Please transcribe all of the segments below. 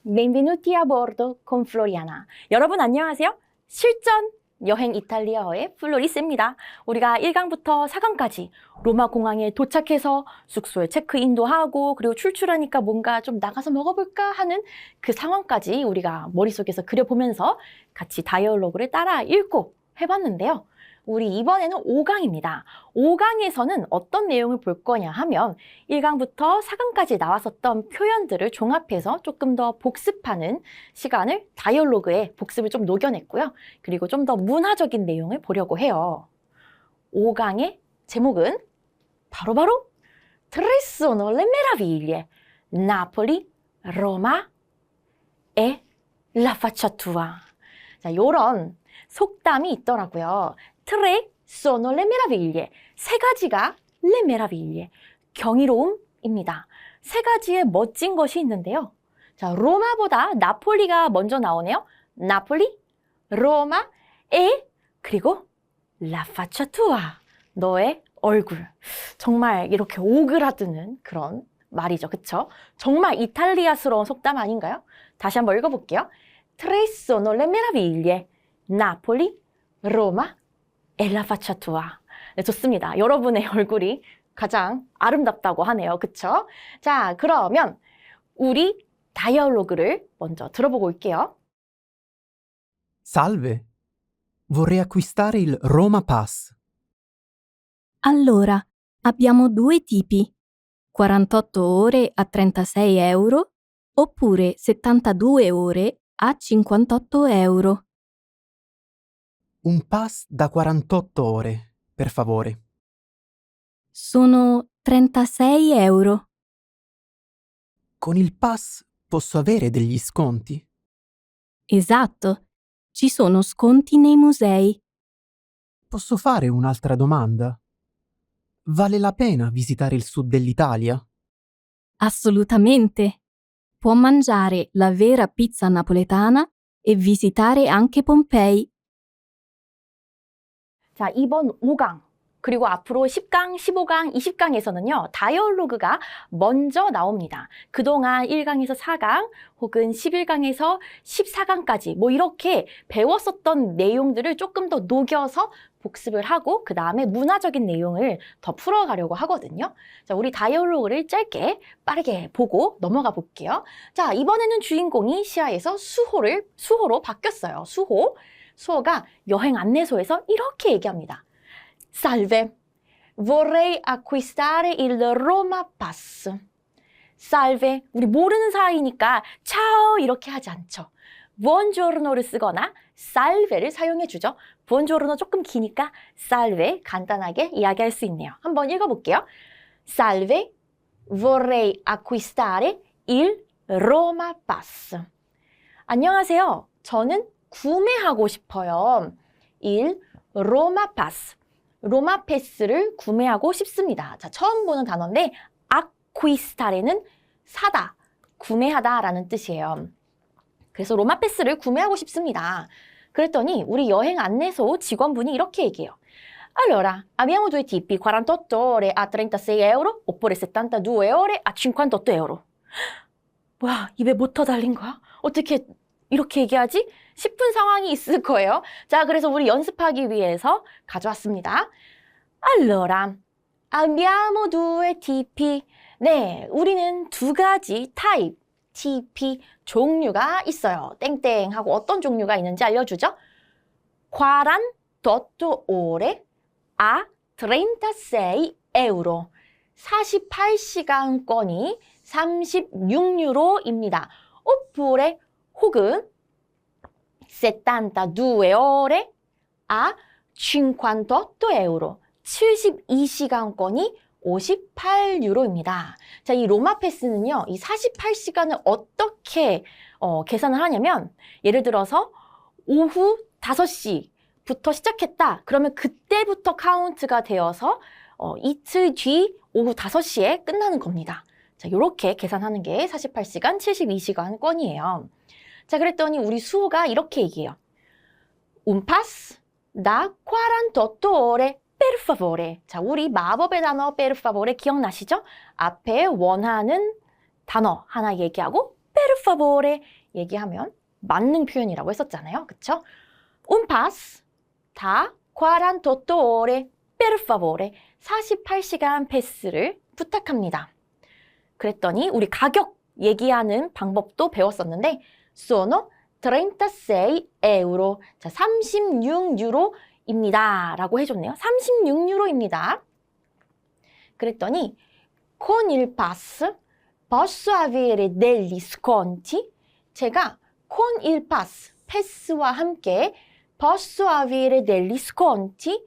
Benvenuti a bordo con Floriana. 여러분 안녕하세요. 실전 여행 이탈리아어의 플로리스입니다. 우리가 1강부터 4강까지 로마 공항에 도착해서 숙소에 체크인도 하고 그리고 출출하니까 뭔가 좀 나가서 먹어볼까 하는 그 상황까지 우리가 머릿속에서 그려보면서 같이 다이얼로그를 따라 읽고 해봤는데요. 우리 이번에는 5강입니다. 5강에서는 어떤 내용을 볼 거냐 하면 1강부터 4강까지 나왔었던 표현들을 종합해서 조금 더 복습하는 시간을 다이얼로그에 복습을 좀 녹여냈고요. 그리고 좀 더 문화적인 내용을 보려고 해요. 5강의 제목은 바로바로 Tre sono le meraviglie, Napoli, Roma e la facciatura. 자, 요런 속담이 있더라고요. Tre sono le meraviglie. 세 가지가 le meraviglie. 경이로움입니다. 세 가지의 멋진 것이 있는데요. 자, 로마보다 나폴리가 먼저 나오네요. 나폴리, 로마, e 그리고 la facciatura. 너의 얼굴. 정말 이렇게 오그라드는 그런 말이죠. 그쵸? 정말 이탈리아스러운 속담 아닌가요? 다시 한번 읽어볼게요. Tre sono le meraviglie. 나폴리, 로마, 엘라 파차투아. 네, 좋습니다. 여러분의 얼굴이 가장 아름답다고 하네요. 그쵸? 자, 그러면 우리 다이얼로그를 먼저 들어보고 올게요. Salve, vorrei acquistare il Roma Pass. Allora, abbiamo due tipi, 48 ore a 36 euro oppure 72 ore a 58 euro. Un pass da 48 ore, per favore. Sono 36 euro. Con il pass posso avere degli sconti? Esatto, ci sono sconti nei musei. Posso fare un'altra domanda? Vale la pena visitare il sud dell'Italia? Assolutamente. Può mangiare la vera pizza napoletana e visitare anche Pompei. 자, 이번 5강, 그리고 앞으로 10강, 15강, 20강에서는요, 다이얼로그가 먼저 나옵니다. 그동안 1강에서 4강, 혹은 11강에서 14강까지 뭐 이렇게 배웠었던 내용들을 조금 더 녹여서 복습을 하고 그 다음에 문화적인 내용을 더 풀어가려고 하거든요. 자, 우리 다이얼로그를 짧게 빠르게 보고 넘어가 볼게요. 자, 이번에는 주인공이 시야에서 수호로 바뀌었어요. 수호가 여행 안내소에서 이렇게 얘기합니다. Salve, vorrei acquistare il Roma Pass. Salve, 우리 모르는 사이니까 ciao 이렇게 하지 않죠. buongiorno를 쓰거나 salve를 사용해주죠. buongiorno 조금 기니까 salve 간단하게 이야기할 수 있네요. 한번 읽어볼게요. Salve, vorrei acquistare il Roma Pass. 안녕하세요. 저는 구매하고 싶어요. il Roma Pass. 로마 패스를 구매하고 싶습니다. 자, 처음 보는 단어인데 acquistare는 사다, 구매하다라는 뜻이에요. 그래서 로마 패스를 구매하고 싶습니다. 그랬더니 우리 여행 안내소 직원분이 이렇게 얘기해요. Allora, abbiamo due tipi, 48 ore a 36 euro oppure 72 ore a 58 euro. 뭐야, 입에 못 터 달린 거야? 어떻게 이렇게 얘기하지? 싶은 상황이 있을 거예요. 자, 그래서 우리 연습하기 위해서 가져왔습니다. Allora, abbiamo due tipi. 네, 우리는 두 가지 타입, TP, 종류가 있어요. 땡땡 하고 어떤 종류가 있는지 알려주죠. 48 ore a 36 euro. 48시간권이 36유로입니다. oppure 혹은 72 ore a 58 euro. 72시간권이 58유로입니다. 자, 이 로마 패스는요, 이 48시간을 어떻게 계산을 하냐면, 예를 들어서 오후 5시부터 시작했다. 그러면 그때부터 카운트가 되어서 이틀 뒤 오후 5시에 끝나는 겁니다. 자, 이렇게 계산하는 게 48시간, 72시간권이에요. 자, 그랬더니 우리 수호가 이렇게 얘기해요. Un pass da 48 ore per favore. 자, 우리 마법의 단어 per favore 기억나시죠? 앞에 원하는 단어 하나 얘기하고 per favore 얘기하면 만능 표현이라고 했었잖아요. 그쵸? Un pass da 48 ore per favore. 48시간 패스를 부탁합니다. 그랬더니 우리 가격 얘기하는 방법도 배웠었는데 sono 36 euro. 자, 36유로입니다. 라고 해줬네요. 36유로입니다. 그랬더니 con il pass posso avere degli sconti? 제가 con il pass, 패스와 함께 posso avere degli sconti?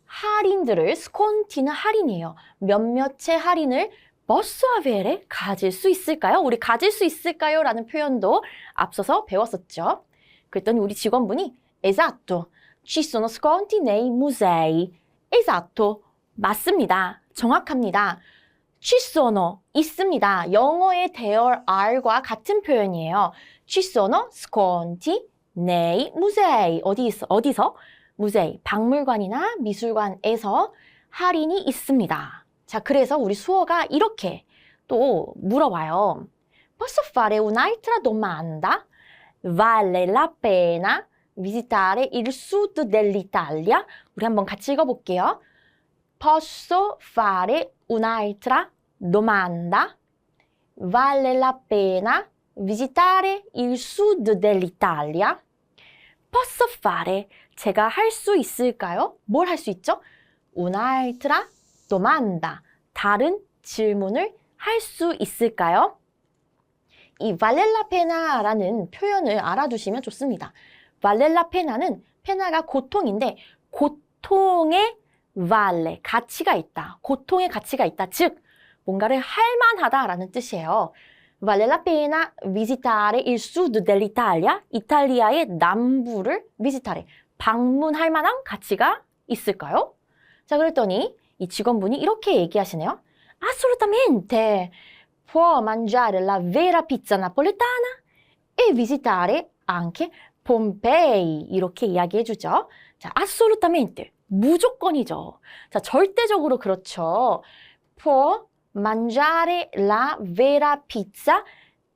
할인들을, sconti는 할인이에요. 몇몇의 할인을 posso avere? 가질 수 있을까요? 우리 가질 수 있을까요? 라는 표현도 앞서서 배웠었죠. 그랬더니 우리 직원분이 esatto, ci sono sconti nei musei. esatto, 맞습니다. 정확합니다. ci sono, 있습니다. 영어의 there are과 같은 표현이에요. ci sono sconti nei musei. 어디서? 무제이, 박물관이나 미술관에서 할인이 있습니다. 자, 그래서 우리 수어가 이렇게 또 물어봐요. Posso fare un'altra domanda? Vale la pena visitare il sud dell'Italia? 우리 한번 같이 읽어볼게요. Posso fare un'altra domanda? Vale la pena visitare il sud dell'Italia? Posso fare, 제가 할 수 있을까요? 뭘 할 수 있죠? Un'altra domanda, 다른 질문을 할 수 있을까요? 이 vale la pena라는 표현을 알아두시면 좋습니다. vale la pena는 페나가 고통인데 고통의 vale, 가치가 있다. 고통의 가치가 있다. 즉, 뭔가를 할 만하다라는 뜻이에요. Vale la pena visitare il sud dell'Italia? 이탈리아의 남부를 visitare, 방문할 만한 가치가 있을까요? 자, 그랬더니 이 직원분이 이렇게 얘기하시네요. Assolutamente! Può mangiare la vera pizza napoletana e visitare anche Pompei. 이렇게 이야기해주죠. 자, assolutamente. 무조건이죠. 자, 절대적으로 그렇죠. Può mangiare la vera pizza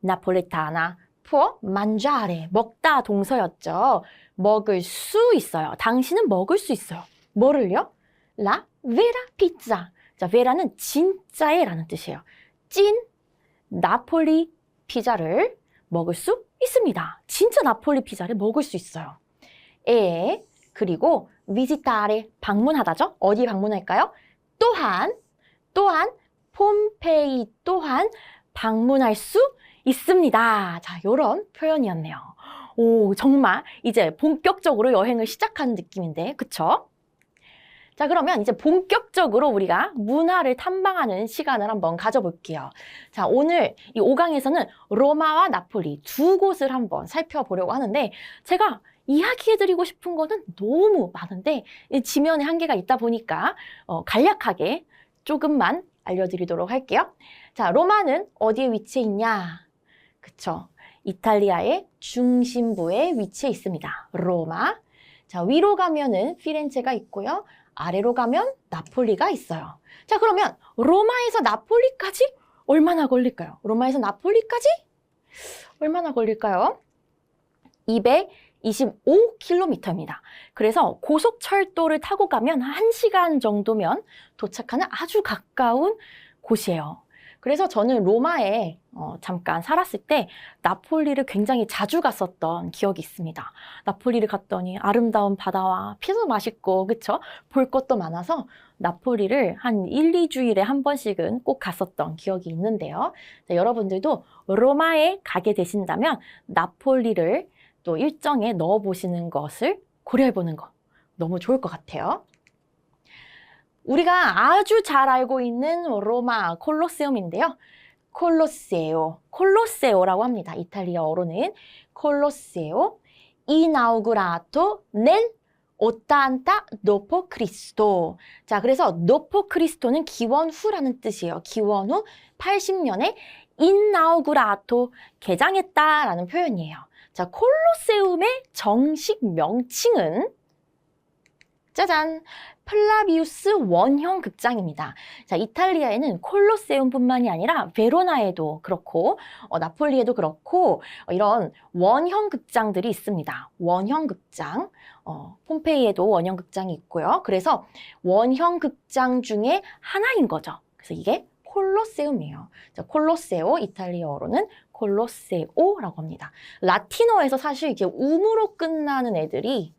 napoletana. può mangiare, 먹다 동서였죠. 먹을 수 있어요. 당신은 먹을 수 있어요. 뭐를요? la vera pizza. 자, vera는 진짜의 라는 뜻이에요. 찐 나폴리 피자를 먹을 수 있습니다. 진짜 나폴리 피자를 먹을 수 있어요. 그리고 visitare, 방문하다죠. 어디 방문할까요? 또한 폼페이 또한 방문할 수 있습니다. 자, 요런 표현이었네요. 오, 정말 이제 본격적으로 여행을 시작하는 느낌인데, 그쵸? 자, 그러면 이제 본격적으로 우리가 문화를 탐방하는 시간을 한번 가져볼게요. 자, 오늘 이 5강에서는 로마와 나폴리 두 곳을 한번 살펴보려고 하는데, 제가 이야기해드리고 싶은 거는 너무 많은데 지면에 한계가 있다 보니까 간략하게 조금만 알려드리도록 할게요. 자, 로마는 어디에 위치해 있냐? 그쵸? 이탈리아의 중심부에 위치해 있습니다. 로마. 자, 위로 가면은 피렌체가 있고요. 아래로 가면 나폴리가 있어요. 자, 그러면 로마에서 나폴리까지 얼마나 걸릴까요? 로마에서 나폴리까지 얼마나 걸릴까요? 225km입니다. 그래서 고속철도를 타고 가면 1시간 정도면 도착하는 아주 가까운 곳이에요. 그래서 저는 로마에 잠깐 살았을 때 나폴리를 굉장히 자주 갔었던 기억이 있습니다. 나폴리를 갔더니 아름다운 바다와 피도 맛있고, 그쵸? 볼 것도 많아서 나폴리를 한 1, 2주일에 한 번씩은 꼭 갔었던 기억이 있는데요. 자, 여러분들도 로마에 가게 되신다면 나폴리를 또 일정에 넣어보시는 것을 고려해보는 거 너무 좋을 것 같아요. 우리가 아주 잘 알고 있는 로마 콜로세움인데요. 콜로세오라고 합니다. 이탈리아어로는 콜로세오, inaugurato nel 80 d.C. 자, 그래서 dopo-Cristo는 기원 후라는 뜻이에요. 기원 후 80년에 inaugurato, 개장했다라는 표현이에요. 자, 콜로세움의 정식 명칭은 짜잔! 플라비우스 원형 극장입니다. 자, 이탈리아에는 콜로세움뿐만이 아니라 베로나에도 그렇고 나폴리에도 그렇고 이런 원형 극장들이 있습니다. 원형 극장. 폼페이에도 원형 극장이 있고요. 그래서 원형 극장 중에 하나인 거죠. 그래서 이게 콜로세움이에요. 자, 콜로세오, 이탈리아어로는 콜로세오라고 합니다. 라틴어에서 사실 이렇게 음으로 끝나는 애들이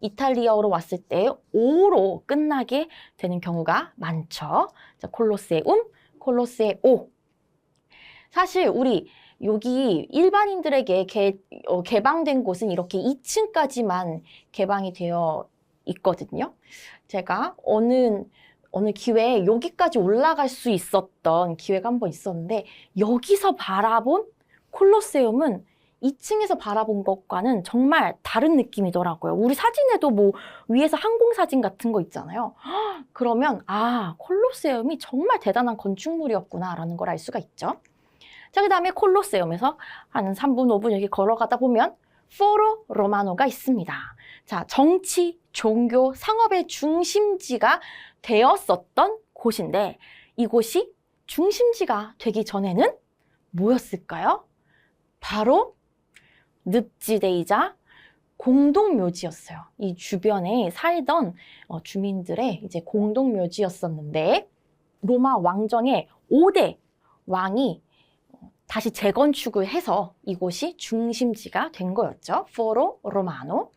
이탈리아어로 왔을 때 오로 끝나게 되는 경우가 많죠. 자, 콜로세움, 콜로세오. 사실 우리 여기 일반인들에게 개방된 곳은 이렇게 2층까지만 개방이 되어 있거든요. 제가 어느 기회에 여기까지 올라갈 수 있었던 기회가 한번 있었는데 여기서 바라본 콜로세움은 2층에서 바라본 것과는 정말 다른 느낌이더라고요. 우리 사진에도 뭐 위에서 항공사진 같은 거 있잖아요. 그러면 콜로세움이 정말 대단한 건축물이었구나라는 걸 알 수가 있죠. 자, 그 다음에 콜로세움에서 한 3분, 5분 여기 걸어가다 보면 포로 로마노가 있습니다. 자, 정치, 종교, 상업의 중심지가 되었었던 곳인데 이곳이 중심지가 되기 전에는 뭐였을까요? 바로 늪지대이자 공동묘지였어요. 이 주변에 살던 주민들의 이제 공동묘지였었는데 로마 왕정의 5대 왕이 다시 재건축을 해서 이곳이 중심지가 된 거였죠. 포로 로마노.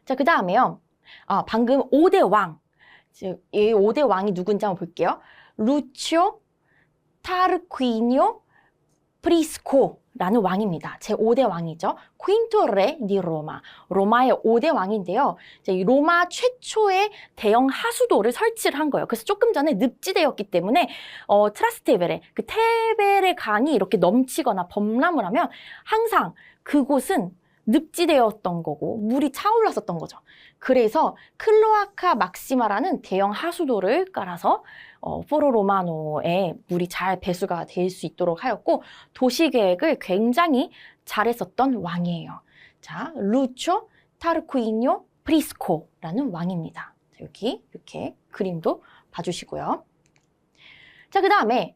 자, 그 다음에요. 방금 5대 왕. 이 5대 왕이 누군지 한번 볼게요. 루치오 타르퀴니오 프리스코라는 왕입니다. 제 5대 왕이죠. 퀸토레 디 로마. 로마의 5대 왕인데요. 이제 이 로마 최초의 대형 하수도를 설치를 한 거예요. 그래서 조금 전에 늪지대였기 때문에 트라스테베레, 그 테베레 강이 이렇게 넘치거나 범람을 하면 항상 그곳은 늪지대였던 거고 물이 차올랐었던 거죠. 그래서 클로아카 막시마라는 대형 하수도를 깔아서 포로 로마노에 물이 잘 배수가 될 수 있도록 하였고 도시 계획을 굉장히 잘했었던 왕이에요. 자, 루초 타르퀴뇨 프리스코라는 왕입니다. 여기 이렇게 그림도 봐주시고요. 자, 그 다음에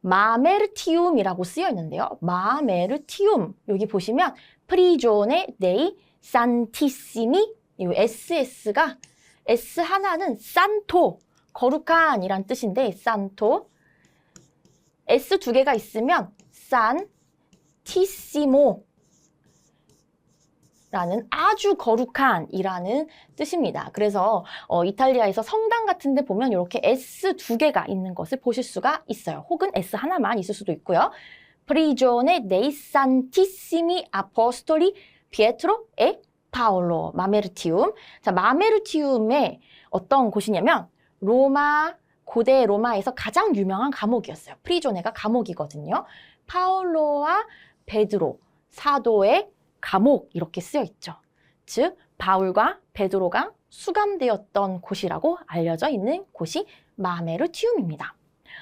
마메르티움이라고 쓰여 있는데요. 마메르티움 여기 보시면 프리조네 데이 산티시미 이 SS가 S 하나는 산토 거룩한이란 뜻인데 산토 S 두 개가 있으면 산티시모 라는 아주 거룩한이라는 뜻입니다. 그래서 이탈리아에서 성당 같은 데 보면 이렇게 S 두 개가 있는 것을 보실 수가 있어요. 혹은 S 하나만 있을 수도 있고요. Prigione dei Santissimi Apostoli Pietro e Paolo, 마메르티움. 자, 마메르티움의 어떤 곳이냐면 고대 로마에서 가장 유명한 감옥이었어요. 프리조네가 감옥이거든요. 파올로와 베드로, 사도의 감옥 이렇게 쓰여 있죠. 즉 바울과 베드로가 수감되었던 곳이라고 알려져 있는 곳이 마메르티움입니다.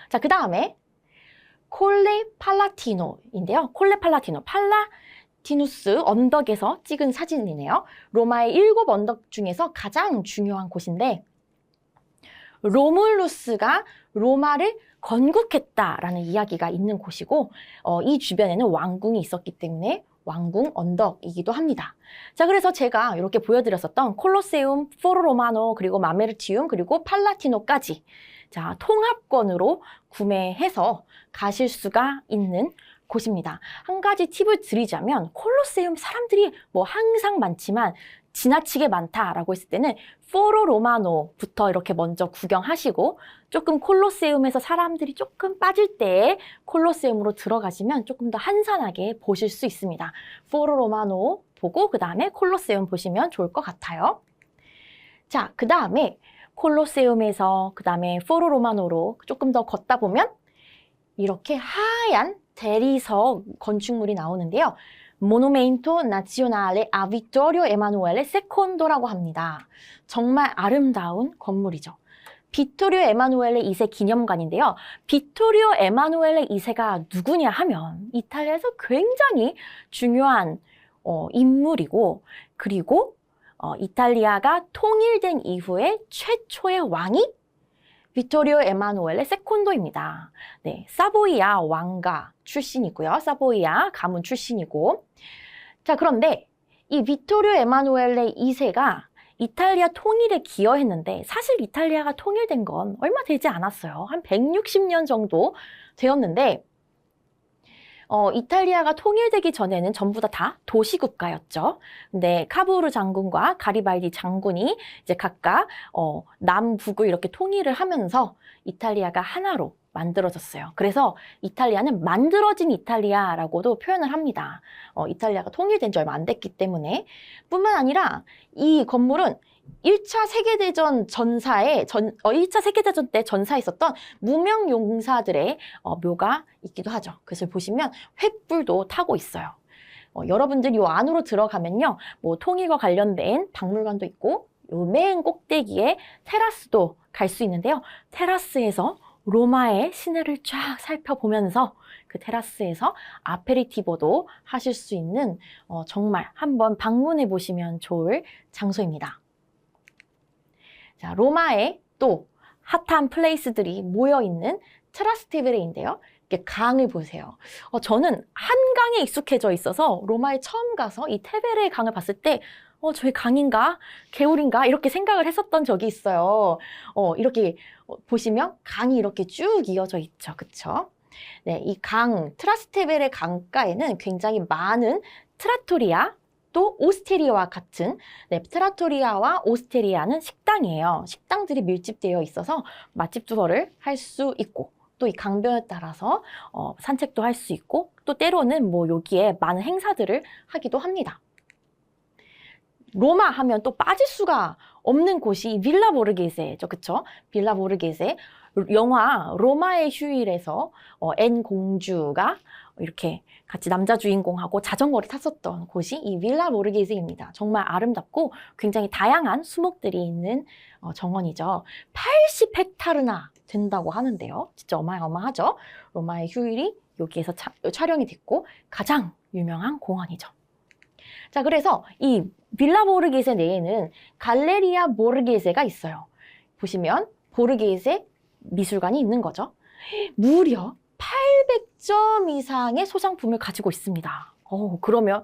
자, 그 다음에 콜레 팔라티노인데요. 콜레 팔라티노, 팔라티누스 언덕에서 찍은 사진이네요. 로마의 7 언덕 중에서 가장 중요한 곳인데 로물루스가 로마를 건국했다라는 이야기가 있는 곳이고 이 주변에는 왕궁이 있었기 때문에 왕궁 언덕이기도 합니다. 자, 그래서 제가 이렇게 보여드렸었던 콜로세움, 포로 로마노, 그리고 마메르티움, 그리고 팔라티노까지 자, 통합권으로 구매해서 가실 수가 있는 곳입니다. 한 가지 팁을 드리자면 콜로세움 사람들이 뭐 항상 많지만 지나치게 많다라고 했을 때는 포로 로마노부터 이렇게 먼저 구경하시고 조금 콜로세움에서 사람들이 조금 빠질 때 콜로세움으로 들어가시면 조금 더 한산하게 보실 수 있습니다. 포로 로마노 보고 그 다음에 콜로세움 보시면 좋을 것 같아요. 자, 그 다음에 콜로세움에서 그 다음에 포로 로마노로 조금 더 걷다 보면 이렇게 하얀 대리석 건축물이 나오는데요. 모노멘토 나치오날레 아 비토리오 에마누엘레 세콘도라고 합니다. 정말 아름다운 건물이죠. 비토리오 에마누엘레 2세 기념관인데요. 비토리오 에마누엘레 2세가 누구냐 하면 이탈리아에서 굉장히 중요한 인물이고 그리고 이탈리아가 통일된 이후에 최초의 왕이 비토리오 에마누엘레 세콘도입니다. 네, 사보이아 왕가 출신이고요. 사보이아 가문 출신이고. 자, 그런데 이 비토리오 에마누엘레 2세가 이탈리아 통일에 기여했는데 사실 이탈리아가 통일된 건 얼마 되지 않았어요. 한 160년 정도 되었는데 이탈리아가 통일되기 전에는 전부 다 도시국가였죠. 근데 카부르 장군과 가리발디 장군이 이제 각각 남북을 이렇게 통일을 하면서 이탈리아가 하나로 만들어졌어요. 그래서 이탈리아는 만들어진 이탈리아라고도 표현을 합니다. 이탈리아가 통일된 지 얼마 안 됐기 때문에 뿐만 아니라 이 건물은 1차 세계대전 전사에 1차 세계대전 때 전사했었던 무명 용사들의 묘가 있기도 하죠. 그래서 보시면 횃불도 타고 있어요. 여러분들이 이 안으로 들어가면요, 뭐 통일과 관련된 박물관도 있고, 요 맨 꼭대기에 테라스도 갈 수 있는데요. 테라스에서 로마의 시내를 쫙 살펴보면서 그 테라스에서 아페리티보도 하실 수 있는 정말 한번 방문해 보시면 좋을 장소입니다. 자, 로마에 또 핫한 플레이스들이 모여있는 트라스테베레인데요. 이렇게 강을 보세요. 저는 한강에 익숙해져 있어서 로마에 처음 가서 이 테베레 강을 봤을 때 저희 강인가? 개울인가? 이렇게 생각을 했었던 적이 있어요. 이렇게 보시면 강이 이렇게 쭉 이어져 있죠. 그쵸? 네, 이 강, 트라스테베레 강가에는 굉장히 많은 트라토리아, 또 오스테리아와 같은, 네, 트라토리아와 오스테리아는 식당이에요. 식당들이 밀집되어 있어서 맛집 투어를 할 수 있고, 또 이 강변에 따라서 산책도 할 수 있고, 또 때로는 뭐 여기에 많은 행사들을 하기도 합니다. 로마 하면 또 빠질 수가 없는 곳이 빌라 보르게세죠. 그쵸? 빌라 보르게세. 영화 로마의 휴일에서 앤 공주가 이렇게 같이 남자 주인공하고 자전거를 탔었던 곳이 이 빌라 보르게세입니다. 정말 아름답고 굉장히 다양한 수목들이 있는 정원이죠. 80헥타르나 된다고 하는데요. 진짜 어마어마하죠. 로마의 휴일이 여기에서 촬영이 됐고 가장 유명한 공원이죠. 자, 그래서 이 빌라 보르게세 내에는 갈레리아 보르게세가 있어요. 보시면 보르게세 미술관이 있는 거죠. 무려 800점 이상의 소장품을 가지고 있습니다. 그러면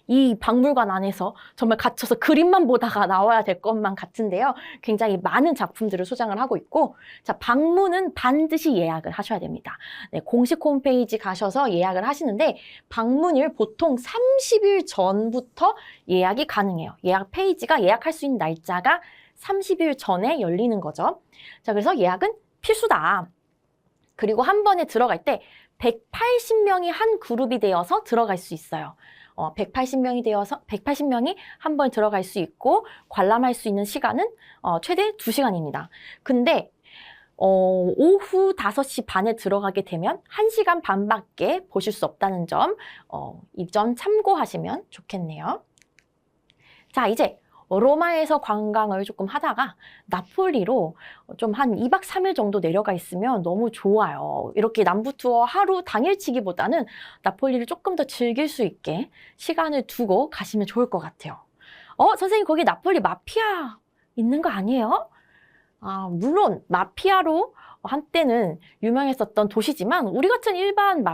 이 박물관 안에서 정말 갇혀서 그림만 보다가 나와야 될 것만 같은데요. 굉장히 많은 작품들을 소장을 하고 있고, 자, 방문은 반드시 예약을 하셔야 됩니다. 네, 공식 홈페이지 가셔서 예약을 하시는데 방문을 보통 30일 전부터 예약이 가능해요. 예약 페이지가 예약할 수 있는 날짜가 30일 전에 열리는 거죠. 자, 그래서 예약은 필수다. 그리고 한 번에 들어갈 때 180명이 한 그룹이 되어서 들어갈 수 있어요. 180명이 한 번에 들어갈 수 있고 관람할 수 있는 시간은 최대 2시간입니다. 근데 오후 5시 반에 들어가게 되면 1시간 반밖에 보실 수 없다는 점, 이 점 참고하시면 좋겠네요. 자, 이제 로마에서 관광을 조금 하다가 나폴리로 좀 한 2박 3일 정도 내려가 있으면 너무 좋아요. 이렇게 남부 투어 하루 당일치기보다는 나폴리를 조금 더 즐길 수 있게 시간을 두고 가시면 좋을 것 같아요. 선생님, 거기 나폴리 마피아 있는 거 아니에요? 물론 마피아로 한때는 유명했었던 도시지만 우리 같은 일반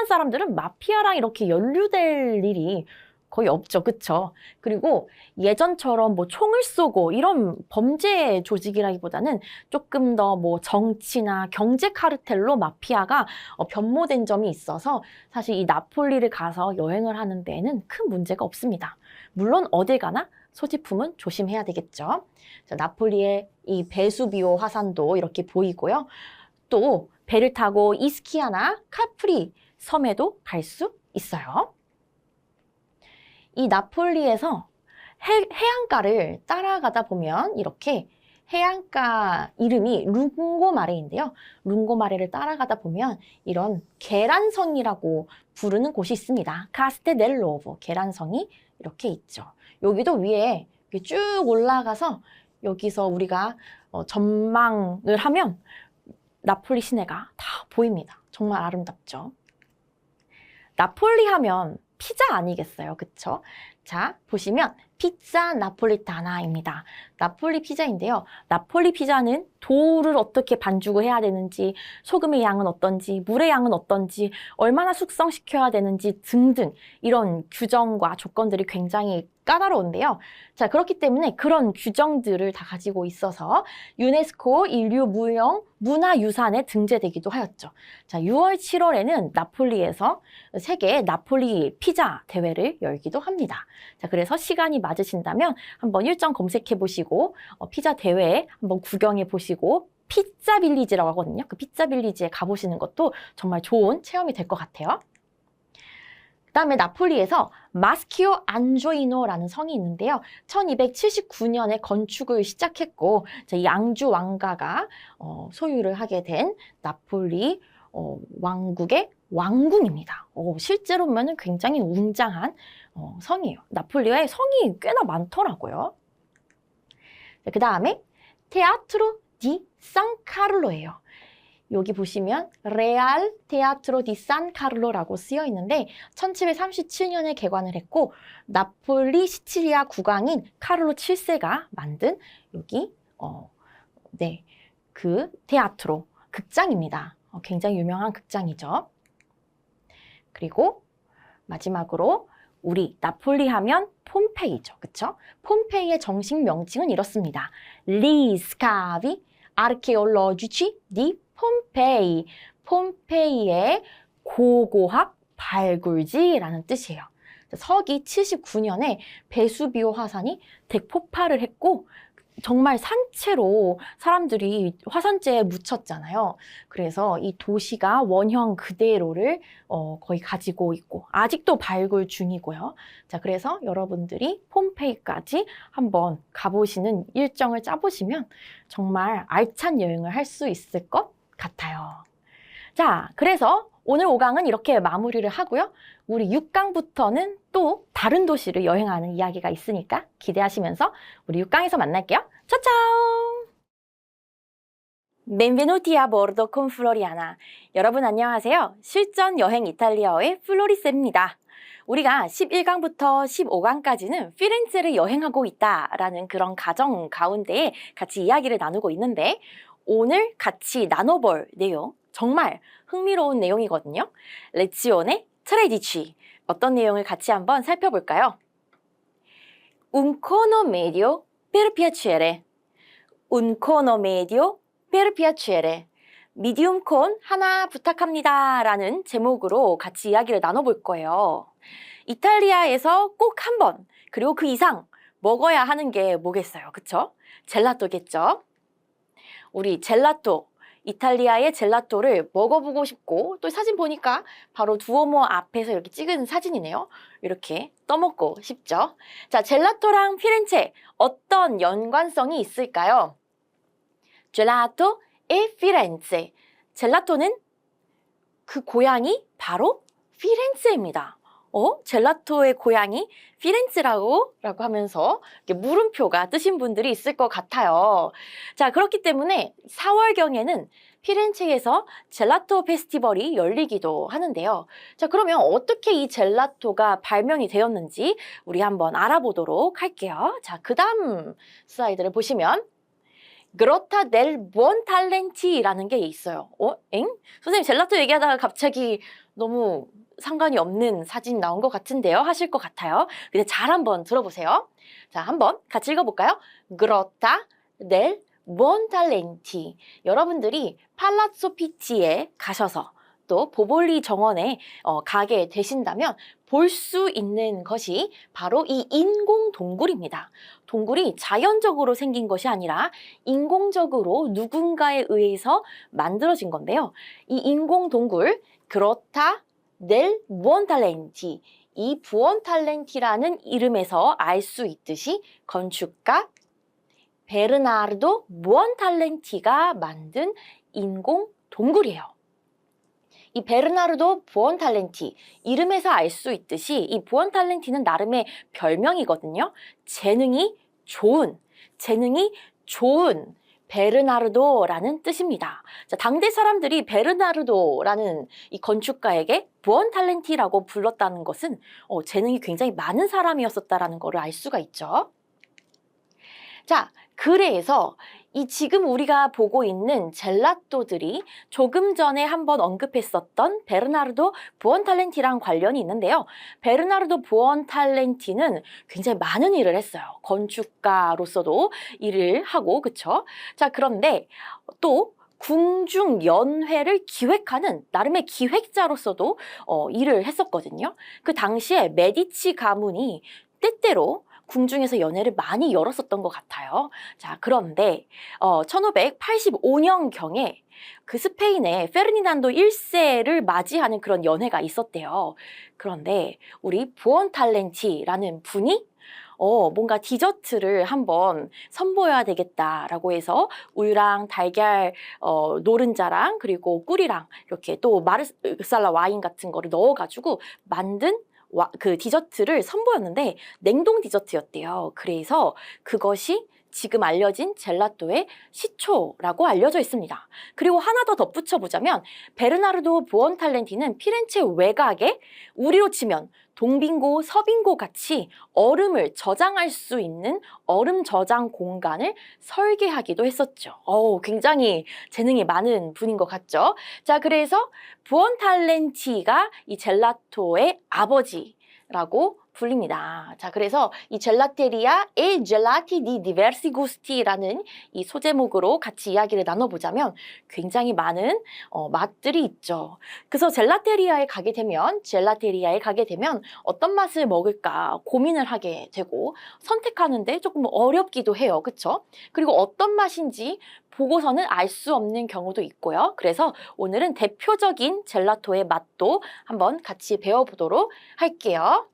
사람들은 마피아랑 이렇게 연루될 일이 거의 없죠. 그쵸? 그리고 예전처럼 뭐 총을 쏘고 이런 범죄 조직이라기보다는 조금 더 뭐 정치나 경제 카르텔로 마피아가 변모된 점이 있어서 사실 이 나폴리를 가서 여행을 하는 데에는 큰 문제가 없습니다. 물론 어딜 가나 소지품은 조심해야 되겠죠. 자, 나폴리의 이 베수비오 화산도 이렇게 보이고요. 또 배를 타고 이스키아나 카프리 섬에도 갈 수 있어요. 이 나폴리에서 해안가를 따라가다 보면 이렇게 해안가 이름이 룽고마레인데요. 룽고마레를 따라가다 보면 이런 계란성이라고 부르는 곳이 있습니다. 카스테델로보, 계란성이 이렇게 있죠. 여기도 위에 쭉 올라가서 여기서 우리가 전망을 하면 나폴리 시내가 다 보입니다. 정말 아름답죠. 나폴리 하면 피자 아니겠어요? 그쵸? 자, 보시면 피자 나폴리타나입니다. 나폴리 피자인데요. 나폴리 피자는 도우를 어떻게 반죽을 해야 되는지, 소금의 양은 어떤지, 물의 양은 어떤지, 얼마나 숙성시켜야 되는지 등등 이런 규정과 조건들이 굉장히 까다로운데요. 자, 그렇기 때문에 그런 규정들을 다 가지고 있어서 유네스코 인류 무형 문화유산에 등재되기도 하였죠. 자, 6월, 7월에는 나폴리에서 세계 나폴리 피자 대회를 열기도 합니다. 자, 그래서 시간이 맞으신다면 한번 일정 검색해 보시고 피자 대회 한번 구경해 보시고 피자 빌리지라고 하거든요. 그 피자 빌리지에 가보시는 것도 정말 좋은 체험이 될 것 같아요. 그 다음에 나폴리에서 마스키오 안조이노라는 성이 있는데요. 1279년에 건축을 시작했고 이 앙주 왕가가 소유를 하게 된 나폴리 왕국의 왕궁입니다. 실제로 보면 굉장히 웅장한 성이에요. 나폴리에 성이 꽤나 많더라고요. 그 다음에 테아트로 디 산카를로예요. 여기 보시면 레알 테아트로 디 산카를로라고 쓰여 있는데 1737년에 개관을 했고 나폴리 시칠리아 국왕인 카를로 7세가 만든 여기 그 테아트로 극장입니다. 굉장히 유명한 극장이죠. 그리고 마지막으로 우리 나폴리 하면 폼페이죠. 그쵸? 폼페이의 정식 명칭은 이렇습니다. Gli scavi archeologici di 폼페이. 폼페이의 고고학 발굴지라는 뜻이에요. 서기 79년에 베수비오 화산이 대폭발을 했고 정말 산채로 사람들이 화산재에 묻혔잖아요. 그래서 이 도시가 원형 그대로를 거의 가지고 있고 아직도 발굴 중이고요. 자, 그래서 여러분들이 폼페이까지 한번 가보시는 일정을 짜보시면 정말 알찬 여행을 할 수 있을 것 같아요. 자, 그래서 오늘 5강은 이렇게 마무리를 하고요. 우리 6강부터는 또 다른 도시를 여행하는 이야기가 있으니까 기대하시면서 우리 6강에서 만날게요. 차차오! Benvenuti a bordo con Floriana. 여러분 안녕하세요. 실전 여행 이탈리아어의 플로리세입니다. 우리가 11강부터 15강까지는 피렌체를 여행하고 있다라는 그런 가정 가운데에 같이 이야기를 나누고 있는데 오늘 같이 나눠볼 내용 정말 흥미로운 내용이거든요. 레지오네 트레디치. 어떤 내용을 같이 한번 살펴볼까요? Un cono medio per piacere. Un cono medio per piacere. 미디움 콘 하나 부탁합니다. 라는 제목으로 같이 이야기를 나눠볼 거예요. 이탈리아에서 꼭 한 번, 그리고 그 이상 먹어야 하는 게 뭐겠어요? 그쵸? 젤라또겠죠? 우리 젤라또, 이탈리아의 젤라또를 먹어보고 싶고 또 사진 보니까 바로 두오모 앞에서 이렇게 찍은 사진이네요. 이렇게 떠먹고 싶죠? 자, 젤라또랑 피렌체 어떤 연관성이 있을까요? 젤라또 e 피렌체. 젤라또는 그 고향이 바로 피렌체입니다. 젤라토의 고향이 피렌체라고 하면서 이렇게 물음표가 뜨신 분들이 있을 것 같아요. 자, 그렇기 때문에 4월경에는 피렌체에서 젤라토 페스티벌이 열리기도 하는데요. 자, 그러면 어떻게 이 젤라토가 발명이 되었는지 우리 한번 알아보도록 할게요. 자, 그 다음 슬라이드를 보시면 그로타 델 부온탈렌티라는 게 있어요. 선생님 젤라토 얘기하다가 갑자기 너무 상관이 없는 사진 나온 것 같은데요? 하실 것 같아요. 근데 잘 한번 들어보세요. 자, 한번 같이 읽어볼까요? 그로타 델 부온탈렌티. 여러분들이 팔라조 피치에 가셔서 또 보볼리 정원에 가게 되신다면 볼 수 있는 것이 바로 이 인공 동굴입니다. 동굴이 자연적으로 생긴 것이 아니라 인공적으로 누군가에 의해서 만들어진 건데요. 이 인공 동굴 그로타 넬 부온탈렌티, 이 부온탈렌티라는 이름에서 알 수 있듯이 건축가 베르나르도 부온탈렌티가 만든 인공 동굴이에요. 이 베르나르도 부온탈렌티, 이름에서 알 수 있듯이 이 부온탈렌티는 나름의 별명이거든요. 재능이 좋은 베르나르도라는 뜻입니다. 자, 당대 사람들이 베르나르도라는 이 건축가에게 부온탈렌티라고 불렀다는 것은 재능이 굉장히 많은 사람이었었다라는 것을 알 수가 있죠. 자, 그래서 이 지금 우리가 보고 있는 젤라또들이 조금 전에 한번 언급했었던 베르나르도 부온탈렌티랑 관련이 있는데요. 베르나르도 부온탈렌티는 굉장히 많은 일을 했어요. 건축가로서도 일을 하고, 그쵸? 자, 그런데 또 궁중연회를 기획하는 나름의 기획자로서도 일을 했었거든요. 그 당시에 메디치 가문이 때때로 궁중에서 연회를 많이 열었었던 것 같아요. 자, 그런데 1585년경에 그 스페인의 페르디난도 1세를 맞이하는 그런 연회가 있었대요. 그런데 우리 부온탈렌티라는 분이 뭔가 디저트를 한번 선보여야 되겠다라고 해서 우유랑 달걀 노른자랑 그리고 꿀이랑 이렇게 또 마르살라 와인 같은 거를 넣어가지고 만든 그 디저트를 선보였는데 냉동 디저트였대요. 그래서 그것이 지금 알려진 젤라또의 시초라고 알려져 있습니다. 그리고 하나 더 덧붙여 보자면 베르나르도 부온탈렌티는 피렌체 외곽에 우리로 치면 동빙고, 서빙고 같이 얼음을 저장할 수 있는 얼음 저장 공간을 설계하기도 했었죠. 굉장히 재능이 많은 분인 것 같죠? 자, 그래서 부온탈렌티가 이 젤라또의 아버지라고 불립니다. 자, 그래서 이 젤라테리아 e gelati di diversi gusti라는 이 소제목으로 같이 이야기를 나눠보자면 굉장히 많은 맛들이 있죠. 그래서 젤라테리아에 가게 되면 어떤 맛을 먹을까 고민을 하게 되고 선택하는데 조금 어렵기도 해요. 그쵸? 그리고 어떤 맛인지 보고서는 알 수 없는 경우도 있고요. 그래서 오늘은 대표적인 젤라또의 맛도 한번 같이 배워보도록 할게요.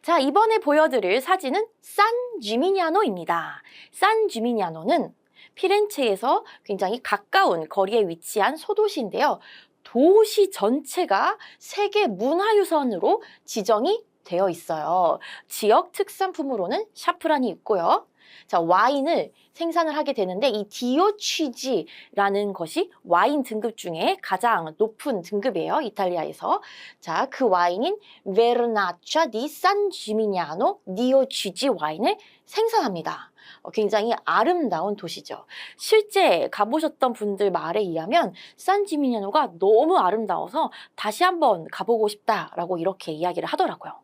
자, 이번에 보여드릴 사진은 산 지미냐노입니다. 산 지미냐노는 피렌체에서 굉장히 가까운 거리에 위치한 소도시인데요. 도시 전체가 세계 문화유산으로 지정이 되어 있어요. 지역 특산품으로는 샤프란이 있고요. 자, 와인을 생산을 하게 되는데 이 디오취지라는 것이 와인 등급 중에 가장 높은 등급이에요. 이탈리아에서. 자, 그 와인인 베르나차 디 산 지미냐노 디오취지 와인을 생산합니다. 굉장히 아름다운 도시죠. 실제 가보셨던 분들 말에 의하면 산 지미냐노가 너무 아름다워서 다시 한번 가보고 싶다라고 이렇게 이야기를 하더라고요.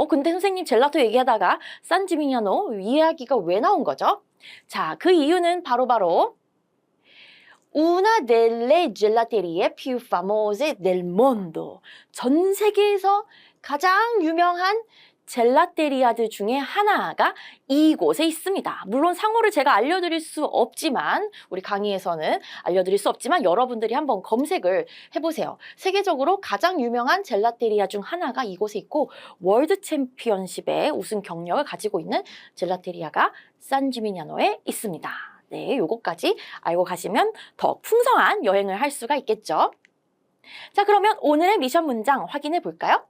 근데 선생님 젤라또 얘기하다가 산 지미냐노 이야기가 왜 나온 거죠? 자, 그 이유는 바로 Una delle gelaterie più famose del mondo. 전 세계에서 가장 유명한 젤라테리아들 중에 하나가 이곳에 있습니다. 물론 상호를 제가 알려드릴 수 없지만 우리 강의에서는 알려드릴 수 없지만 여러분들이 한번 검색을 해보세요. 세계적으로 가장 유명한 젤라테리아 중 하나가 이곳에 있고 월드 챔피언십의 우승 경력을 가지고 있는 젤라테리아가 산 지미냐노에 있습니다. 네, 요거까지 알고 가시면 더 풍성한 여행을 할 수가 있겠죠. 자, 그러면 오늘의 미션 문장 확인해 볼까요?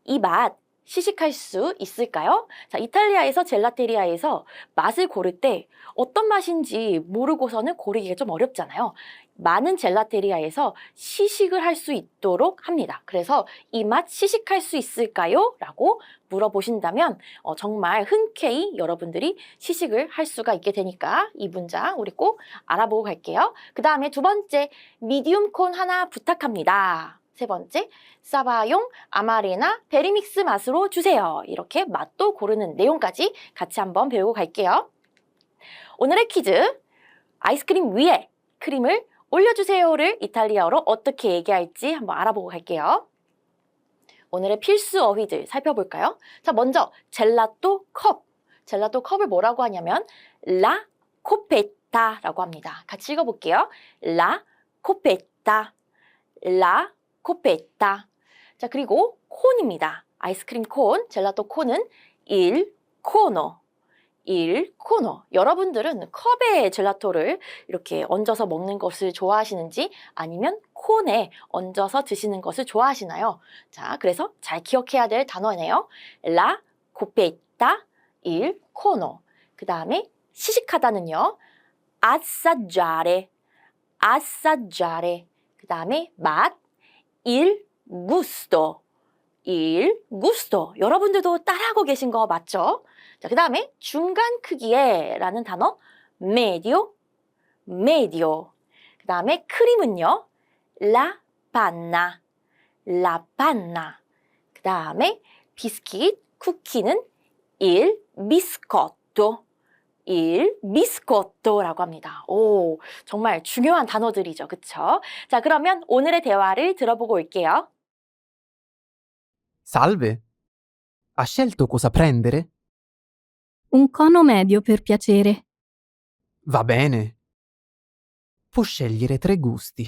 이 맛 시식할 수 있을까요? 자, 이탈리아에서 젤라테리아에서 맛을 고를 때 어떤 맛인지 모르고서는 고르기가 좀 어렵잖아요. 많은 젤라테리아에서 시식을 할 수 있도록 합니다. 그래서 이 맛 시식할 수 있을까요? 라고 물어보신다면 정말 흔쾌히 여러분들이 시식을 할 수가 있게 되니까 이 문장 우리 꼭 알아보고 갈게요. 그 다음에 두 번째, 미디움 콘 하나 부탁합니다. 세 번째, 사바용, 아마레나, 베리믹스 맛으로 주세요. 이렇게 맛도 고르는 내용까지 같이 한번 배우고 갈게요. 오늘의 퀴즈, 아이스크림 위에 크림을 올려주세요를 이탈리아어로 어떻게 얘기할지 한번 알아보고 갈게요. 오늘의 필수 어휘들 살펴볼까요? 자, 먼저 젤라또 컵. 젤라또 컵을 뭐라고 하냐면 라 코페타라고 합니다. 같이 읽어볼게요. 라 코페타, 라 코페타. 자, 그리고 콘입니다. 아이스크림 콘, 젤라또 콘은 il cono. il cono. 여러분들은 컵에 젤라또를 이렇게 얹어서 먹는 것을 좋아하시는지 아니면 콘에 얹어서 드시는 것을 좋아하시나요? 자, 그래서 잘 기억해야 될 단어네요. La coppetta, il cono. 그 다음에 시식하다는요. assaggiare, assaggiare. 그 다음에 맛, il gusto, il gusto. 여러분들도 따라하고 계신 거 맞죠? 자, 그 다음에 중간 크기의 라는 단어, medio, medio. 그 다음에 크림은요, la panna, la panna. 그 다음에 비스킷, 쿠키는 il biscotto, il biscotto라고 합니다. 오, 정말 중요한 단어들이죠. 그쵸? 자, 그러면 오늘의 대화를 들어보고 올게요. Salve. Ha scelto cosa prendere? Un cono medio per piacere. Va bene. Può scegliere 3 gusti.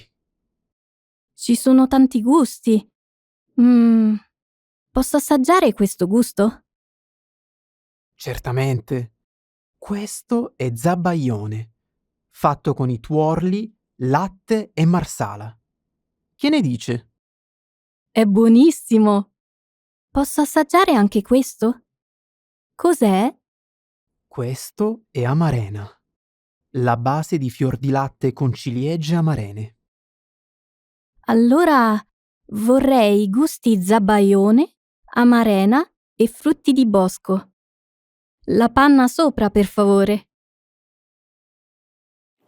Ci sono tanti gusti. Posso assaggiare questo gusto? Certamente. Questo è zabaione, fatto con i tuorli, latte e marsala. Che ne dice? È buonissimo. Posso assaggiare anche questo? Cos'è? Questo è amarena, la base di fior di latte con ciliegie amarene. Allora vorrei gusti zabaione, amarena e frutti di bosco. La panna sopra, per favore.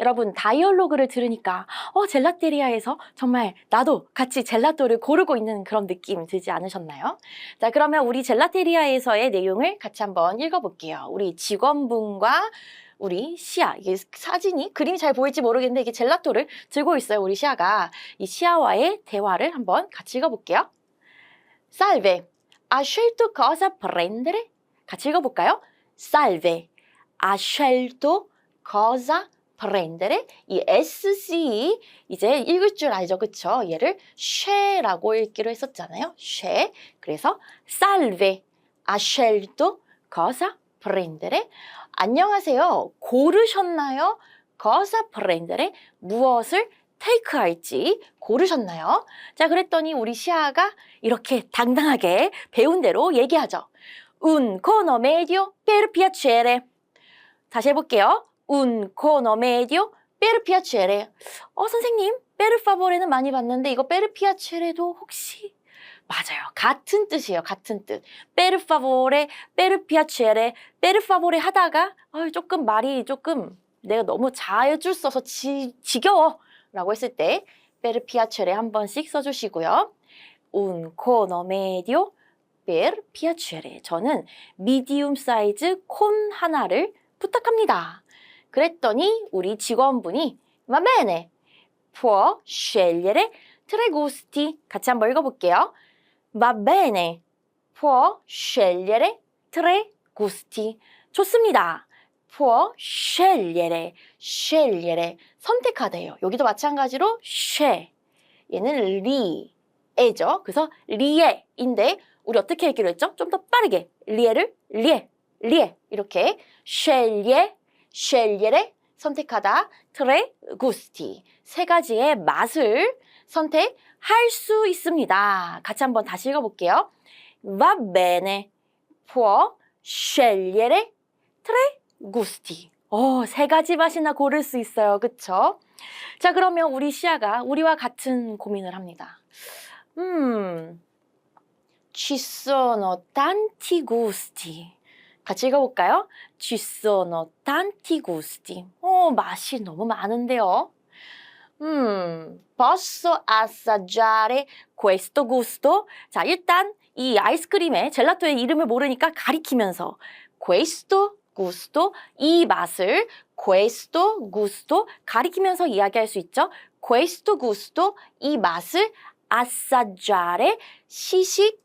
여러분, 다이얼로그를 들으니까 젤라테리아에서 정말 나도 같이 젤라또를 고르고 있는 그런 느낌 들지 않으셨나요? 자, 그러면 우리 젤라테리아에서의 내용을 같이 한번 읽어볼게요. 우리 직원분과 우리 시아, 이게 사진이 그림이 잘 보일지 모르겠는데 이게 젤라또를 들고 있어요. 우리 시아가. 이 시아와의 대화를 한번 같이 읽어볼게요. Salve, ha scelto cosa prendere? 같이 읽어볼까요? Salve, ha scelto cosa prendere? 이 SC 이제 읽을 줄 알죠, 그쵸? 얘를 쉐라고 읽기로 했었잖아요. 쉐. 그래서 salve, ha scelto cosa prendere? 안녕하세요. 고르셨나요? cosa prendere? 무엇을 테이크할지 고르셨나요? 자, 그랬더니 우리 시아가 이렇게 당당하게 배운 대로 얘기하죠. Un cono medio per piacere. 다시 해볼게요. Un cono medio per piacere. 선생님, per favore는 많이 봤는데 이거 per piacere도 혹시? 맞아요. 같은 뜻이에요. 같은 뜻. per favore, per piacere, per favore 하다가 조금 말이 조금 내가 너무 자줄 써서 지겨워 라고 했을 때 per piacere 한 번씩 써주시고요. Un cono medio per piacere. 저는 미디움 사이즈 콘 하나를 부탁합니다. 그랬더니 우리 직원분이 Va bene, può scegliere 3 gusti. 같이 한번 읽어볼게요. Va bene, può scegliere 3 gusti. 좋습니다. può scegliere, scegliere, 선택하다예요. 여기도 마찬가지로 sce, 얘는 리에죠. 그래서 리에인데 우리 어떻게 읽기로 했죠? 좀 더 빠르게 리에를 리에 이렇게 scegliere, scegliere, 선택하다, tre gusti, 3가지의 맛을 선택할 수 있습니다. 같이 한번 다시 읽어볼게요. Va bene, può scegliere 3 gusti. 3가지 맛이나 고를 수 있어요. 그쵸? 자, 그러면 우리 시아가 우리와 같은 고민을 합니다. Ci sono tanti gusti. 같이 읽어볼까요? Ci sono tanti gusti. 맛이 너무 많은데요. Posso assaggiare questo gusto? 자, 일단 이 아이스크림의 젤라또의 이름을 모르니까 가리키면서 questo gusto, 이 맛을 questo gusto 가리키면서 이야기할 수 있죠. questo gusto, 이 맛을 assaggiare, 시식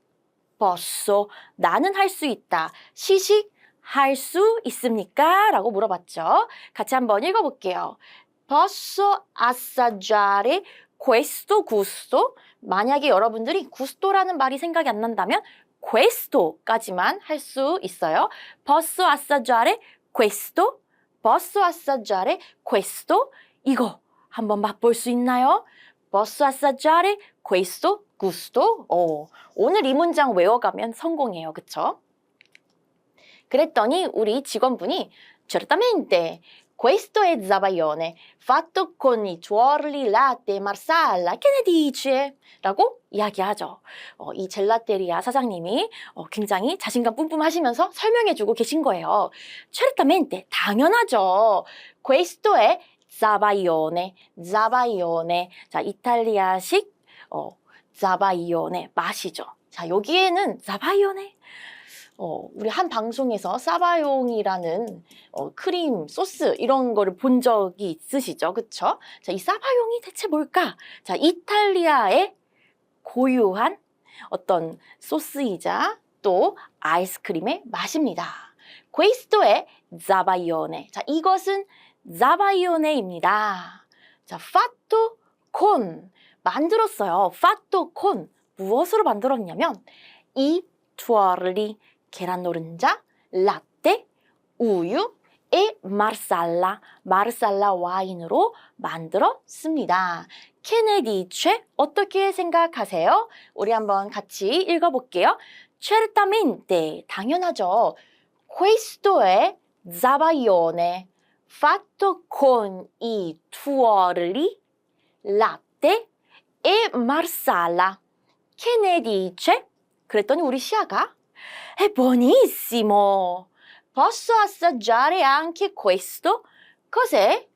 posso, 나는 할 수 있다. 시식할 수 있습니까? 라고 물어봤죠. 같이 한번 읽어볼게요. Posso assaggiare questo gusto? 만약에 여러분들이 gusto라는 말이 생각이 안 난다면 questo까지만 할 수 있어요. Posso assaggiare questo? Posso assaggiare questo? 이거 한번 맛볼 수 있나요? Posso assaggiare questo gusto? 오늘 이 문장 외워가면 성공이에요. 그쵸? 그랬더니 우리 직원분이 certamente Questo è zabaione, fatto con i tuorli, latte e marsala. Che ne dici? 라고 이야기하죠. 이 젤라테리아 사장님이 굉장히 자신감 뿜뿜하시면서 설명해주고 계신 거예요. Certamente, 당연하죠. Questo è zabaione, zabaione. 자, 이탈리아식 zabaione 맛이죠. 자, 여기에는 zabaione. 우리 한 방송에서 사바용이라는 크림, 소스 이런 거를 본 적이 있으시죠? 그쵸? 자, 이 사바용이 대체 뭘까? 자, 이탈리아의 고유한 어떤 소스이자 또 아이스크림의 맛입니다. Questo è zabaione. 자, 이것은 zabaione입니다. 자, fatto con 만들었어요. fatto con 무엇으로 만들었냐면 이 tuorli 계란 노른자, 라떼, 우유, 에 마르살라, 마르살라 와인으로 만들었습니다. 케네디체 어떻게 생각하세요? 우리 한번 같이 읽어볼게요. Certamente, 당연하죠. Questo è zabaione, fatto con i tuorli, latte e marsala. Che ne dice? 그랬더니 우리 시아가 È buonissimo! Posso assaggiare anche questo? Cos'è?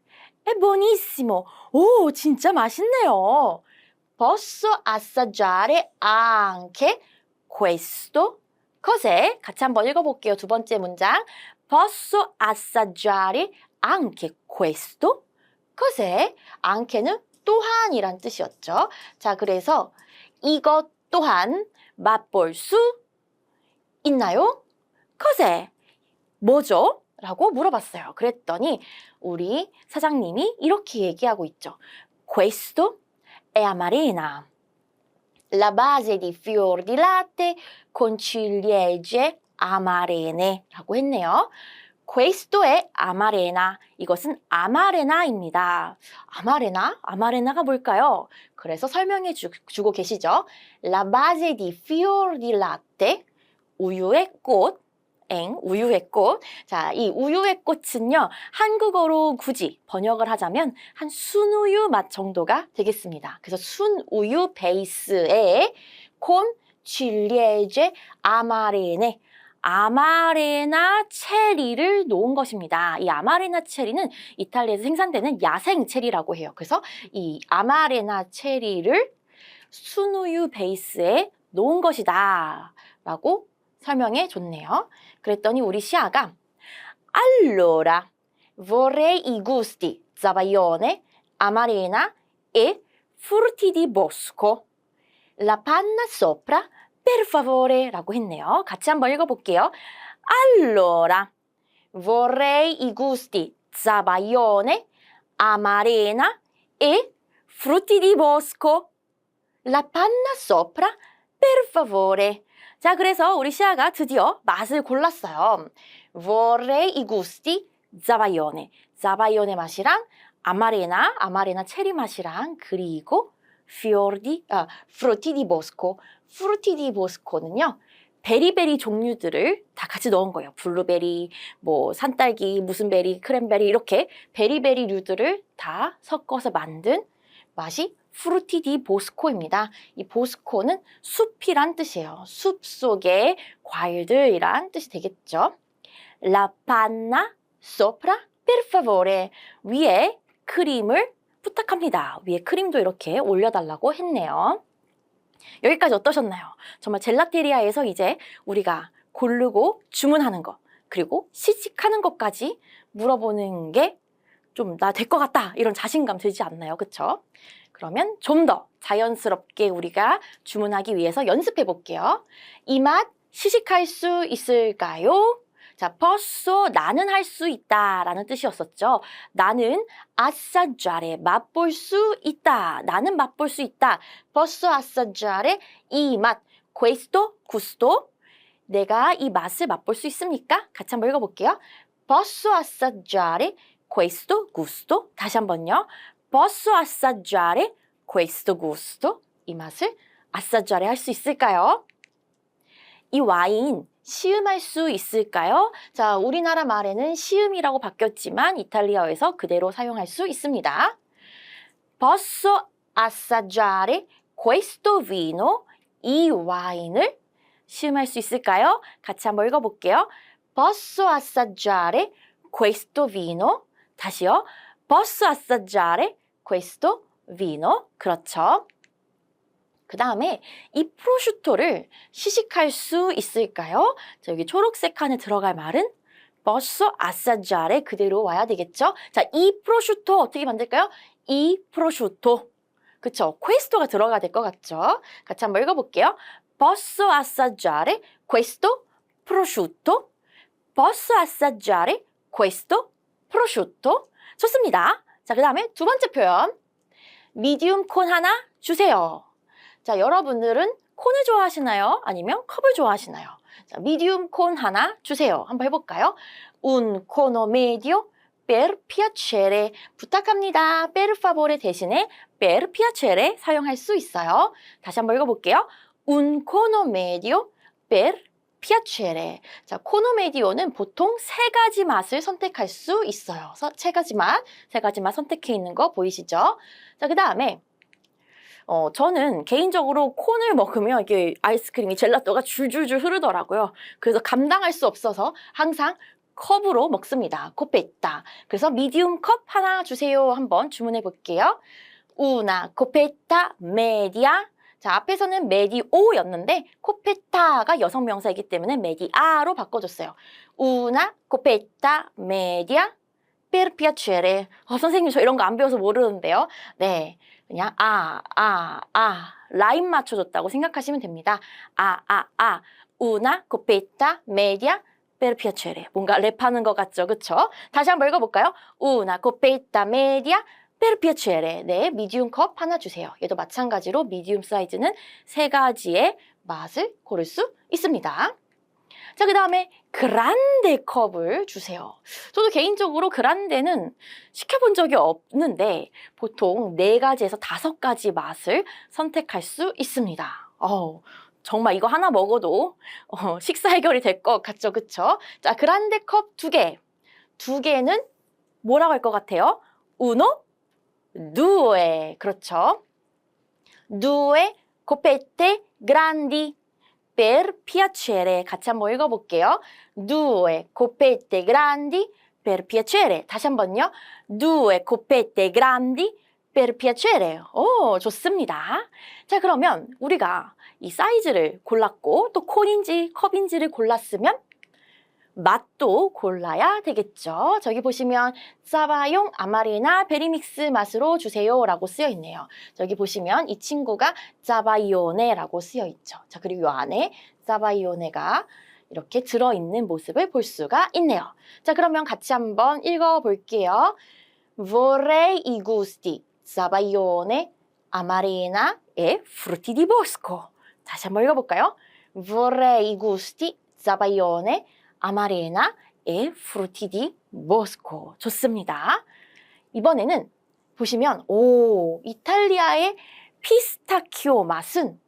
È buonissimo! 오, 진짜 맛있네요. Posso assaggiare anche questo? Cos'è? 같이 한번 읽어볼게요. 두 번째 문장. Posso assaggiare anche questo? Cos'è? anche는 또한이란 뜻이었죠. 자, 그래서 이것 또한 맛볼 수 있나요? cos'è? 뭐죠? 라고 물어봤어요. 그랬더니 우리 사장님이 이렇게 얘기하고 있죠. Questo è amarena. La base di fior di latte con ciliegie amarene 라고 했네요. Questo è amarena. 이것은 아마레나입니다. 아마레나? 아마레나가 뭘까요? 그래서 설명해 주고 계시죠. La base di fior di latte, 우유의 꽃, 우유의 꽃. 자, 이 우유의 꽃은요, 한국어로 굳이 번역을 하자면 한 순우유 맛 정도가 되겠습니다. 그래서 순우유 베이스에 con ciliegie amarene, 아마레나 체리를 놓은 것입니다. 이 아마레나 체리는 이탈리아에서 생산되는 야생 체리라고 해요. 그래서 이 아마레나 체리를 순우유 베이스에 놓은 것이다 라고 설명해 줬네요. 그랬더니 우리 시아가 Allora, vorrei i gusti zabaione, amarena e frutti di bosco. La panna sopra, per favore 라고 했네요. 같이 한번 읽어볼게요. Allora, vorrei i gusti zabaione, amarena e frutti di bosco. La panna sopra, per favore. 자, 그래서 우리 시아가 드디어 맛을 골랐어요. Vorrei i gusti zabaione. zabaione 맛이랑 아마레나 체리 맛이랑 그리고 frutti di bosco. frutti di bosco는요. 베리베리 종류들을 다 같이 넣은 거예요. 블루베리, 뭐 산딸기, 무슨 베리, 크랜베리 이렇게 베리베리류들을 다 섞어서 만든 맛이 frutti di bosco입니다. 이 보스코는 숲이란 뜻이에요. 숲 속의 과일들이란 뜻이 되겠죠. La panna sopra, per favore. 위에 크림을 부탁합니다. 위에 크림도 이렇게 올려달라고 했네요. 여기까지 어떠셨나요? 정말 젤라테리아에서 이제 우리가 고르고 주문하는 것, 그리고 시식하는 것까지 물어보는 게 좀 나 될 것 같다 이런 자신감 들지 않나요? 그쵸? 그러면 좀 더 자연스럽게 우리가 주문하기 위해서 연습해 볼게요. 이 맛 시식할 수 있을까요? 자, posso 나는 할 수 있다 라는 뜻이었었죠. 나는 assaggiare 맛볼 수 있다. 나는 맛볼 수 있다. posso assaggiare 이 맛 questo gusto 내가 이 맛을 맛볼 수 있습니까? 같이 한번 읽어볼게요. posso assaggiare questo gusto 다시 한번요. posso assaggiare questo gusto 이 맛을 assaggiare 할 수 있을까요? 이 와인 시음할 수 있을까요? 자, 우리나라 말에는 시음이라고 바뀌었지만 이탈리아어에서 그대로 사용할 수 있습니다. Posso assaggiare questo vino? 이 와인을 시음할 수 있을까요? 같이 한번 읽어볼게요. Posso assaggiare questo vino? 다시요. Posso assaggiare questo vino? 그렇죠. 그 다음에 이 프로슈토를 시식할 수 있을까요? 자, 여기 초록색 칸에 들어갈 말은 posso assaggiare 그대로 와야 되겠죠? 자, 이 프로슈토 어떻게 만들까요? 이 프로슈토. 그쵸? questo가 들어가야 될 것 같죠? 같이 한번 읽어볼게요. Posso assaggiare questo prosciutto? Posso assaggiare questo prosciutto? 좋습니다. 자, 그 다음에 두 번째 표현. 미디움 콘 하나 주세요. 자, 여러분들은 콘을 좋아하시나요? 아니면 컵을 좋아하시나요? 자, 미디움 콘 하나 주세요. 한번 해볼까요? Un cono medio per piacere. 부탁합니다. per favore 대신에 per piacere 사용할 수 있어요. 다시 한번 읽어볼게요. Un cono medio per piacere. 자, 코노 메디오는 보통 세 가지 맛을 선택할 수 있어요. 세 가지 맛 선택해 있는 거 보이시죠? 자, 그 다음에 저는 개인적으로 콘을 먹으면 이게 아이스크림이 젤라또가 줄줄줄 흐르더라고요. 그래서 감당할 수 없어서 항상 컵으로 먹습니다. 코페타. 그래서 미디움 컵 하나 주세요. 한번 주문해 볼게요. Una coppetta media. 자, 앞에서는 메디오였는데 코페타가 여성 명사이기 때문에 메디아로 바꿔줬어요. Una coppetta media per piacere. 선생님 저 이런 거 안 배워서 모르는데요. 네, 그냥 라임 맞춰줬다고 생각하시면 됩니다. Una coppetta media per piacere. 뭔가 랩하는 것 같죠, 그쵸? 다시 한번 읽어볼까요? Una coppetta media per piacere. 네, 미디움 컵 하나 주세요. 얘도 마찬가지로 미디움 사이즈는 세 가지의 맛을 고를 수 있습니다. 자, 그 다음에 그란데 컵을 주세요. 저도 개인적으로 그란데는 시켜본 적이 없는데 보통 4가지에서 5가지 맛을 선택할 수 있습니다. 정말 이거 하나 먹어도 식사 해결이 될 것 같죠, 그쵸? 자, 그란데 컵 2개. 2개는 뭐라고 할 것 같아요? uno, due. 그렇죠? due coppette grandi per piacere. 같이 한번 읽어볼게요. due coppette grandi per piacere. 다시 한번요. due coppette grandi per piacere. 오, 좋습니다. 자, 그러면 우리가 이 사이즈를 골랐고 또 콘인지 컵인지를 골랐으면 맛도 골라야 되겠죠. 저기 보시면 사바용 아마리나 베리믹스 맛으로 주세요 라고 쓰여 있네요. 저기 보시면 이 친구가 사바이오네라고 쓰여 있죠. 자, 그리고 이 안에 사바이오네가 이렇게 들어있는 모습을 볼 수가 있네요. 자, 그러면 같이 한번 읽어볼게요. Vorrei i gusti sabaglione, amarena e frutti di bosco. 다시 한번 읽어볼까요? Vorrei i gusti sabaglione, amarena e frutti di bosco. 좋습니다. 이번에는 보시면 이탈리아의 피스타치오 맛은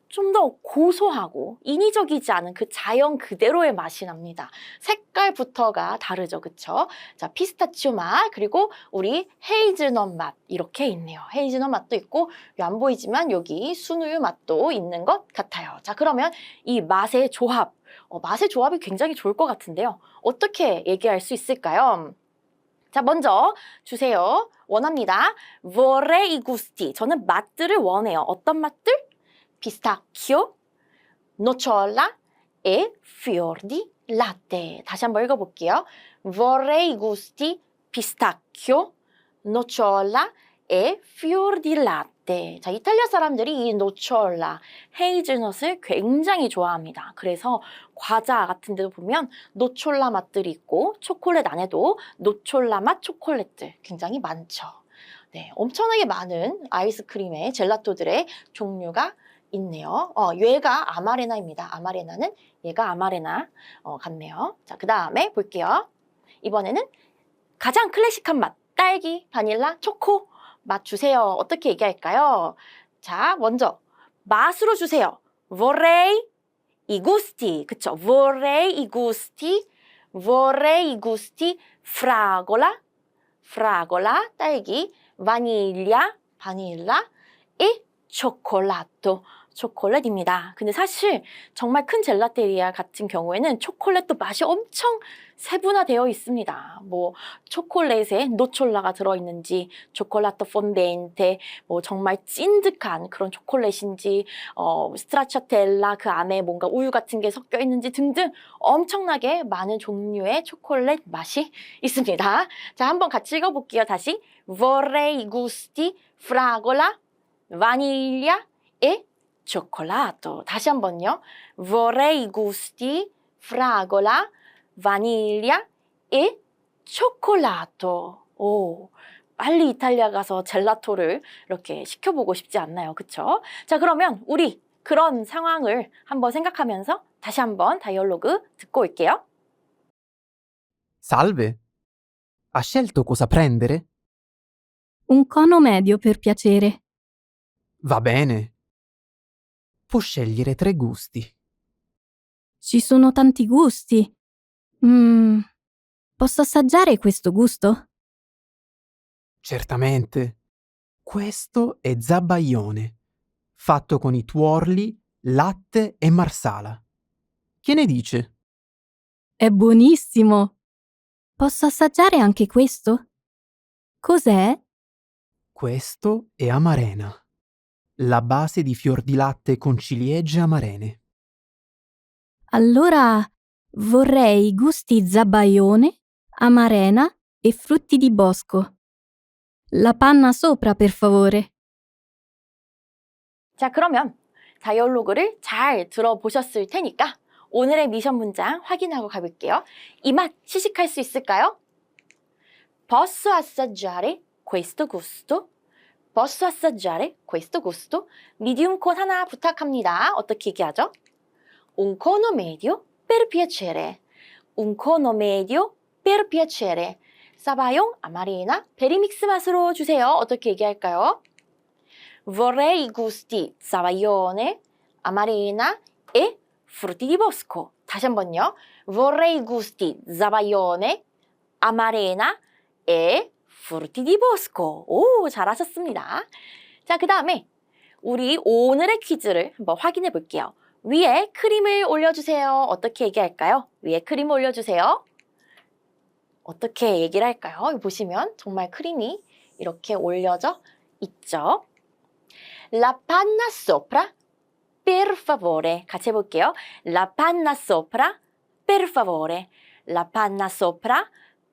좀 더 고소하고 인위적이지 않은 그 자연 그대로의 맛이 납니다. 색깔부터가 다르죠, 그쵸? 자, 피스타치오 맛, 그리고 우리 헤이즐넛 맛 이렇게 있네요. 헤이즐넛 맛도 있고 안 보이지만 여기 순우유 맛도 있는 것 같아요. 자, 그러면 이 맛의 조합, 맛의 조합이 굉장히 좋을 것 같은데요. 어떻게 얘기할 수 있을까요? 자, 먼저 주세요. 원합니다. vorrei i gusti. 저는 맛들을 원해요. 어떤 맛들? pistacchio, nocciola e fior di latte. 다시 한번 읽어볼게요. Vorrei i gusti pistacchio, nocciola e fior di latte. 자, 이탈리아 사람들이 이 노초라, 헤이즐넛을 굉장히 좋아합니다. 그래서 과자 같은 데도 보면 노촐라 맛들이 있고 초콜릿 안에도 노촐라 맛 초콜릿들 굉장히 많죠. 네, 엄청나게 많은 아이스크림의 젤라또들의 종류가 있네요. 얘가 아마레나입니다. 아마레나는 얘가 아마레나 같네요. 자, 그 다음에 볼게요. 이번에는 가장 클래식한 맛, 딸기, 바닐라, 초코 맛 주세요. 어떻게 얘기할까요? 자, 먼저 맛으로 주세요. Vorrei i gusti. 그쵸? vorrei i gusti, vorrei i gusti, fragola, fragola, 딸기, vaniglia, 바닐라, e cioccolato, 초콜릿입니다. 근데 사실 정말 큰 젤라테리아 같은 경우에는 초콜릿도 맛이 엄청 세분화되어 있습니다. 뭐 초콜릿에 노촐라가 들어있는지, 초콜라토 폰덴테, 뭐 정말 찐득한 그런 초콜릿인지, 스트라차텔라 그 안에 뭔가 우유 같은 게 섞여 있는지 등등 엄청나게 많은 종류의 초콜릿 맛이 있습니다. 자, 한번 같이 읽어볼게요. 다시 vorrei gusti, fragola, vaniglia e cioccolato. 다시 한번요. vorrei gusti, fragola, vaniglia e cioccolato. 오, 빨리 이탈리아 가서 젤라토를 이렇게 시켜보고 싶지 않나요? 그쵸? 자, 그러면 우리 그런 상황을 한번 생각하면서 다시 한번 다이얼로그 듣고 올게요. Salve. Ha scelto cosa prendere? Un cono medio, per piacere. Va bene. Può scegliere 3 gusti. Ci sono tanti gusti. Posso assaggiare questo gusto? Certamente. Questo è zabaione, fatto con i tuorli, latte e marsala. Che ne dice? È buonissimo. Posso assaggiare anche questo? Cos'è? Questo è amarena, la base di fior di latte con ciliegie amarene. Allora vorrei gusti zabaione, amarena e frutti di bosco. La panna sopra, per favore. 자, 그러면 다이얼로그를 잘 들어보셨을 테니까 오늘의 미션 문장 확인하고 가볼게요. 이 맛 시식할 수 있을까요? Posso assaggiare questo gusto? Posso assaggiare questo gusto? 미디움 콘 하나 부탁합니다. 어떻게 얘기하죠? Un cono medio per piacere. Un cono medio per piacere. 사바용, 아마리나, 베리믹스 맛으로 주세요. 어떻게 얘기할까요? Vorrei gusti sabaione, amarena e frutti di bosco. 다시 한번요. Vorrei gusti sabaione, amarena e frutti di bosco. 오, 잘하셨습니다. 자, 그 다음에 우리 오늘의 퀴즈를 한번 확인해 볼게요. 위에 크림을 올려주세요. 어떻게 얘기할까요? 위에 크림을 올려주세요. 어떻게 얘기를 할까요? 여기 보시면 정말 크림이 이렇게 올려져 있죠. La panna sopra, per favore. 같이 해볼게요. La panna sopra, per favore. La panna sopra,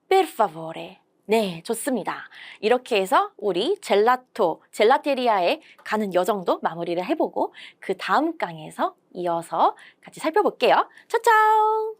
per favore. 네, 좋습니다. 이렇게 해서 우리 젤라테리아에 가는 여정도 마무리를 해보고 그 다음 강에서 이어서 같이 살펴볼게요. 차차오!